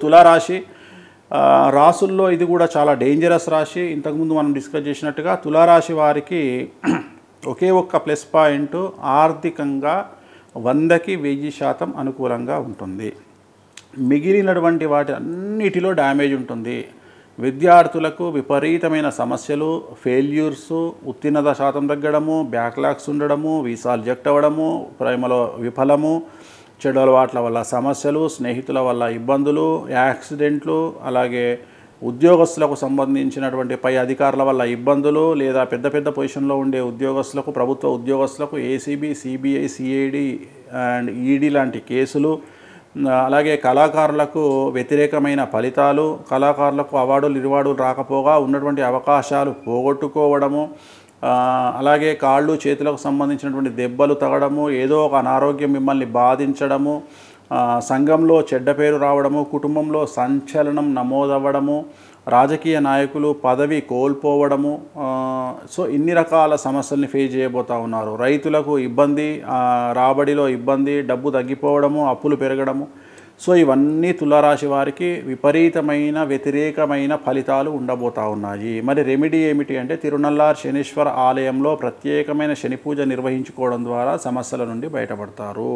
తులారాశి రాసుల్లో ఇది కూడా చాలా డేంజరస్ రాశి. ఇంతకుముందు మనం డిస్కస్ చేసినట్టుగా తులారాశి వారికి ఒకే ఒక్క ప్లస్ పాయింట్, ఆర్థికంగా 100కి 1000% అనుకూలంగా ఉంటుంది. మిగిలినటువంటి వాటి అన్నిటిలో డ్యామేజ్ ఉంటుంది. విద్యార్థులకు విపరీతమైన సమస్యలు, ఫెయిల్యూర్స్, ఉత్తీర్ణత శాతం తగ్గడము, బ్యాక్లాగ్స్ ఉండడము, వీసాలు రిజెక్ట్ అవ్వడము, ప్రేమలో విఫలము, చెడు అలవాట్ల వల్ల సమస్యలు, స్నేహితుల వల్ల ఇబ్బందులు, యాక్సిడెంట్లు, అలాగే ఉద్యోగస్తులకు సంబంధించినటువంటి పై అధికారుల వల్ల ఇబ్బందులు, లేదా పెద్ద పెద్ద పొజిషన్లో ఉండే ఉద్యోగస్తులకు, ప్రభుత్వ ఉద్యోగస్తులకు ACB, CBI, CID and ED లాంటి కేసులు, అలాగే కళాకారులకు వ్యతిరేకమైన ఫలితాలు, కళాకారులకు అవార్డులు రివార్డులు రాకపోగా ఉన్నటువంటి అవకాశాలు పోగొట్టుకోవడము, అలాగే కాళ్ళు చేతులకు సంబంధించినటువంటి దెబ్బలు తగడము, ఏదో ఒక అనారోగ్యం మిమ్మల్ని బాధించడము, సంఘంలో చెడ్డ పేరు రావడము, కుటుంబంలో సంచలనం నమోదవ్వడము, రాజకీయ నాయకులు పదవి కోల్పోవడము. సో ఇన్ని రకాల సమస్యల్ని ఫేస్ చేయబోతూ ఉన్నారు. రైతులకు ఇబ్బంది, రాబడిలో ఇబ్బంది, డబ్బు తగ్గిపోవడము, అప్పులు పెరగడము. సో ఇవన్నీ తులారాశి వారికి విపరీతమైన వ్యతిరేకమైన ఫలితాలు ఉండబోతూ ఉన్నాయి. మరి రెమెడీ ఏమిటి అంటే తిరునల్లార్ శనీశ్వర ఆలయంలో ప్రత్యేకమైన శని పూజ నిర్వహించుకోవడం ద్వారా సమస్యల నుండి బయటపడతారు.